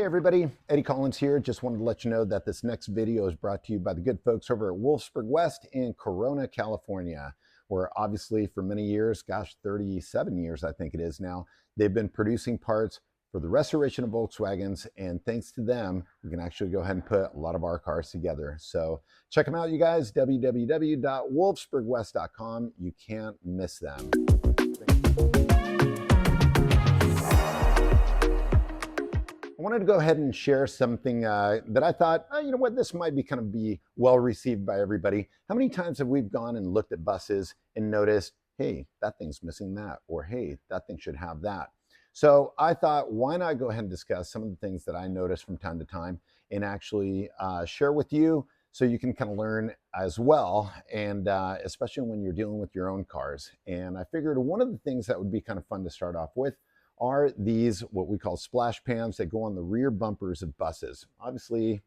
Hey everybody, Eddie Collins here. Just wanted to let you know that this next video is brought to you by the good folks over at Wolfsburg West in Corona, California, where obviously for many years, gosh, 37 years I think it is now, they've been producing parts for the restoration of Volkswagens, and thanks to them, we can actually go ahead and put a lot of our cars together. So check them out, you guys, www.wolfsburgwest.com. You can't miss them. I wanted to go ahead and share something that I thought, you know what, this might be well received by everybody. How many times have we gone and looked at buses and noticed, hey, that thing's missing that, or hey, that thing should have that. So I thought, why not go ahead and discuss some of the things that I notice from time to time and actually share with you so you can kind of learn as well, and especially when you're dealing with your own cars. And I figured one of the things that would be kind of fun to start off with are these what we call splash pans that go on the rear bumpers of buses. Obviously,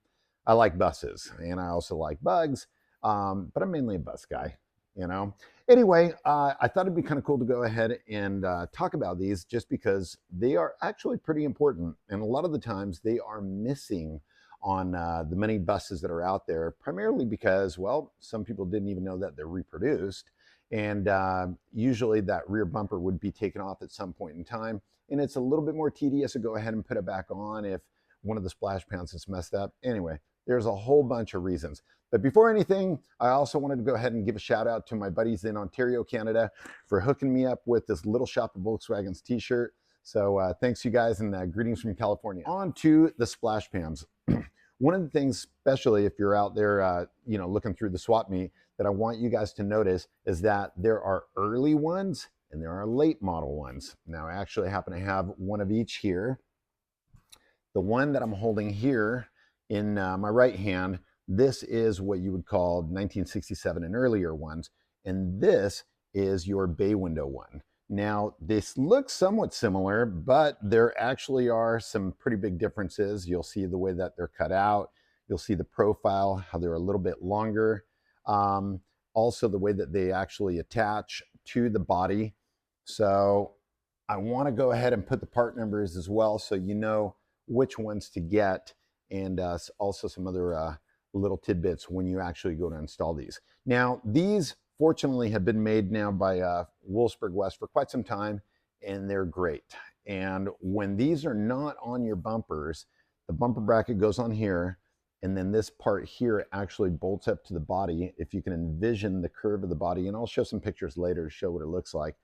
I like buses and I also like bugs, but I'm mainly a bus guy, you know. Anyway, I thought it'd be kind of cool to go ahead and talk about these just because they are actually pretty important. And a lot of the times they are missing on the many buses that are out there, primarily because, well, some people didn't even know that they're reproduced. And usually that rear bumper would be taken off at some point in time. And it's a little bit more tedious to go ahead and put it back on if one of the splash pans is messed up. Anyway, there's a whole bunch of reasons. But before anything, I also wanted to go ahead and give a shout out to my buddies in Ontario, Canada, for hooking me up with this Little Shop of Volkswagens t-shirt. So thanks you guys, and greetings from California. On to the splash pans. One of the things, especially if you're out there, looking through the swap meet, that I want you guys to notice is that there are early ones and there are late model ones. Now, I actually happen to have one of each here. The one that I'm holding here in my right hand, this is what you would call 1967 and earlier ones, and this is your bay window one. Now, this looks somewhat similar, but there actually are some pretty big differences. You'll see the way that they're cut out. You'll see the profile, how they're a little bit longer. Also, the way that they actually attach to the body. So I want to go ahead and put the part numbers as well so you know which ones to get, and also some other little tidbits when you actually go to install these. Now, these fortunately have been made now by Wolfsburg West for quite some time, and they're great. And when these are not on your bumpers, the bumper bracket goes on here, and then this part here actually bolts up to the body. If you can envision the curve of the body, and I'll show some pictures later to show what it looks like,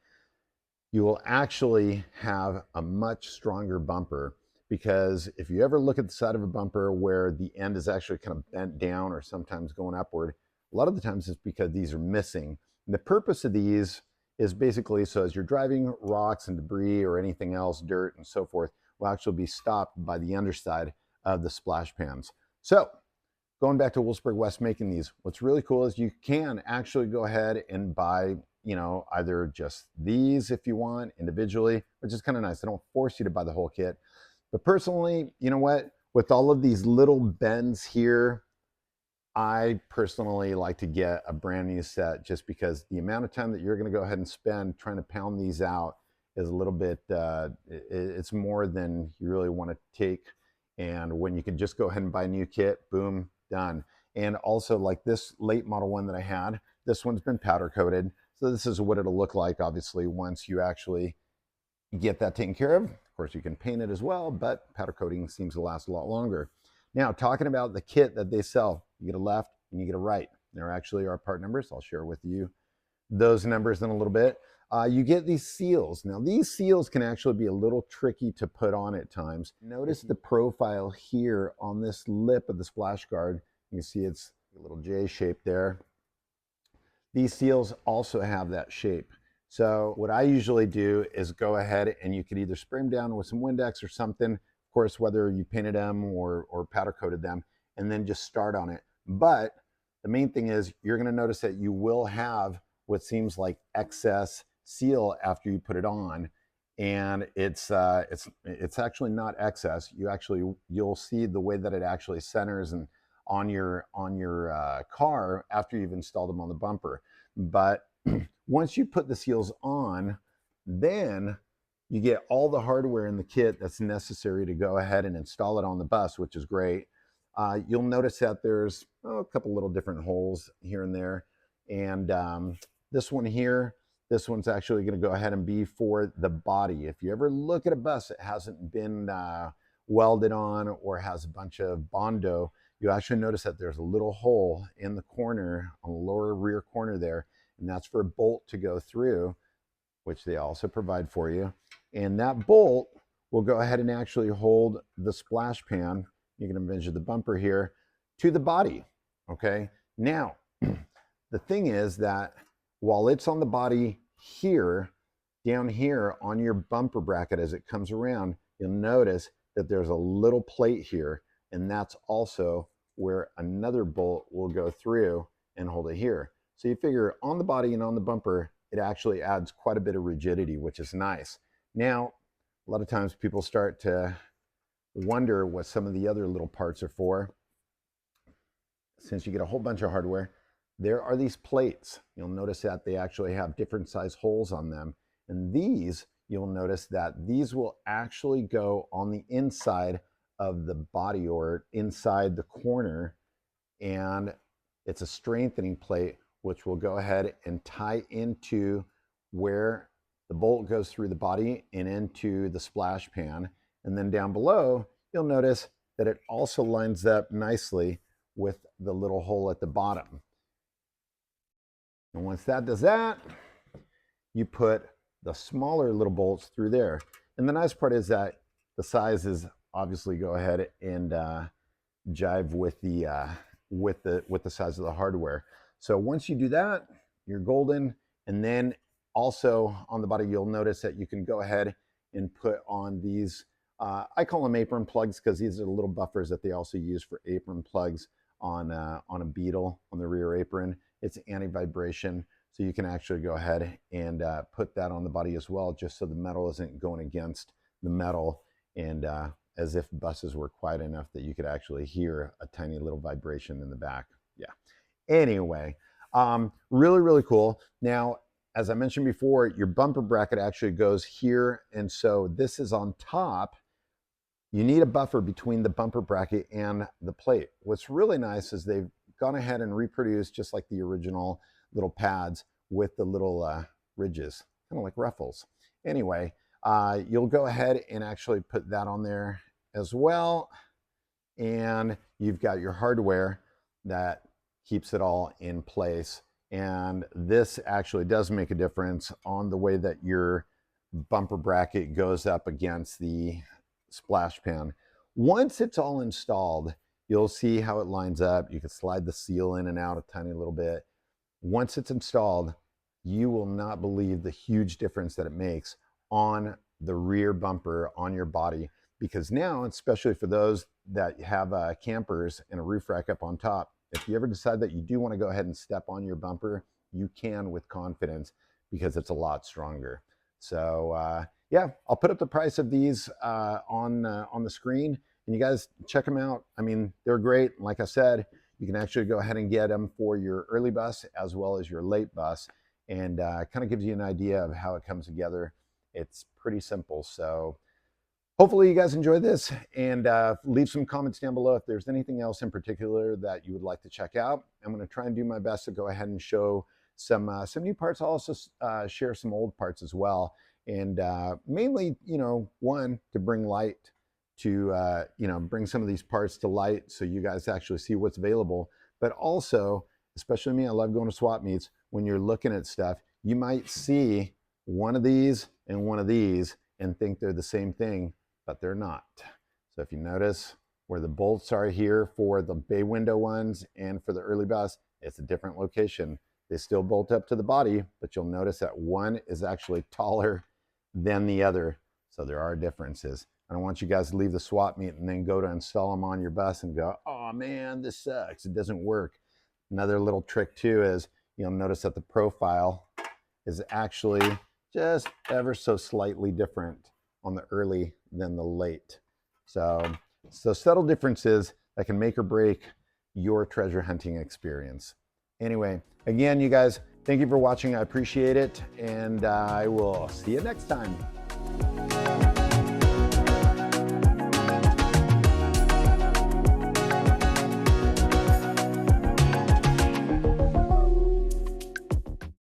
you will actually have a much stronger bumper, because if you ever look at the side of a bumper where the end is actually kind of bent down or sometimes going upward, a lot of the times it's because these are missing. And the purpose of these is basically so as you're driving, rocks and debris or anything else, dirt and so forth, will actually be stopped by the underside of the splash pans. So going back to Wolfsburg West making these, what's really cool is you can actually go ahead and buy, either just these if you want individually, which is kind of nice. They don't force you to buy the whole kit. But personally, you know what? With all of these little bends here, I personally like to get a brand new set, just because the amount of time that you're going to go ahead and spend trying to pound these out is a little bit, it's more than you really want to take. And when you can just go ahead and buy a new kit, boom, done. And also, like this late model one that I had, this one's been powder coated. So this is what it'll look like, obviously, once you actually get that taken care of. Of course, you can paint it as well, but powder coating seems to last a lot longer. Now, talking about the kit that they sell, you get a left and you get a right. There actually are part numbers. I'll share with you those numbers in a little bit. You get these seals. Now, these seals can actually be a little tricky to put on at times. Notice the profile here on this lip of the splash guard. You can see it's a little J shape there. These seals also have that shape. So what I usually do is go ahead and you could either spray them down with some Windex or something, of course, whether you painted them or powder coated them, and then just start on it. But the main thing is you're going to notice that you will have what seems like excess seal after you put it on, and it's actually not excess. You'll see the way that it actually centers and on your car after you've installed them on the bumper. But once you put the seals on, then You get all the hardware in the kit that's necessary to go ahead and install it on the bus, which is great. You'll notice that there's a couple little different holes here and there. And this one here, this one's actually going to go ahead and be for the body. If you ever look at a bus that hasn't been welded on or has a bunch of Bondo, you actually notice that there's a little hole in the corner, on the lower rear corner there, and that's for a bolt to go through, which they also provide for you. And that bolt will go ahead and actually hold the splash pan, you can envision the bumper here, to the body, okay? Now, the thing is that while it's on the body here, down here on your bumper bracket as it comes around, you'll notice that there's a little plate here, and that's also where another bolt will go through and hold it here. So you figure on the body and on the bumper, it actually adds quite a bit of rigidity, which is nice. Now, a lot of times people start to wonder what some of the other little parts are for. Since you get a whole bunch of hardware, there are these plates. You'll notice that they actually have different size holes on them. And these, you'll notice that these will actually go on the inside of the body or inside the corner. And it's a strengthening plate, which will go ahead and tie into where the bolt goes through the body and into the splash pan. And then down below, you'll notice that it also lines up nicely with the little hole at the bottom. And once that does that, you put the smaller little bolts through there. And the nice part is that the sizes obviously go ahead and jive with the size of the hardware. So once you do that, you're golden. And then also on the body, you'll notice that you can go ahead and put on these, I call them apron plugs because these are the little buffers that they also use for apron plugs on a Beetle on the rear apron. It's anti-vibration, so you can actually go ahead and put that on the body as well, just so the metal isn't going against the metal, and as if buses were quiet enough that you could actually hear a tiny little vibration in the back. Yeah. Anyway, really, really cool. Now, as I mentioned before, your bumper bracket actually goes here, and so this is on top. You need a buffer between the bumper bracket and the plate. What's really nice is they've gone ahead and reproduced just like the original little pads with the little ridges, kind of like ruffles. Anyway, you'll go ahead and actually put that on there as well. And you've got your hardware that keeps it all in place. And this actually does make a difference on the way that your bumper bracket goes up against the splash pan. Once it's all installed, you'll see how it lines up. You can slide the seal in and out a tiny little bit. Once it's installed, you will not believe the huge difference that it makes on the rear bumper on your body, because now, especially for those that have campers and a roof rack up on top, if you ever decide that you do want to go ahead and step on your bumper, you can with confidence because it's a lot stronger. So yeah, I'll put up the price of these on the screen, and you guys check them out. I mean, they're great. Like I said, you can actually go ahead and get them for your early bus as well as your late bus, and kind of gives you an idea of how it comes together. It's pretty simple. So hopefully you guys enjoy this, and leave some comments down below if there's anything else in particular that you would like to check out. I'm going to try and do my best to go ahead and show some new parts. I'll also share some old parts as well, and mainly, one, to bring light to bring some of these parts to light so you guys actually see what's available. But also, especially me, I love going to swap meets. When you're looking at stuff, you might see one of these and one of these and think they're the same thing, but they're not. So if you notice where the bolts are here for the bay window ones and for the early bus, it's a different location. They still bolt up to the body, but you'll notice that one is actually taller than the other. So there are differences. I don't want you guys to leave the swap meet and then go to install them on your bus and go, oh man, this sucks, it doesn't work. Another little trick too is you'll notice that the profile is actually just ever so slightly different on the early than the late. So subtle differences that can make or break your treasure hunting experience. Anyway, again, you guys, thank you for watching. I appreciate it, and I will see you next time.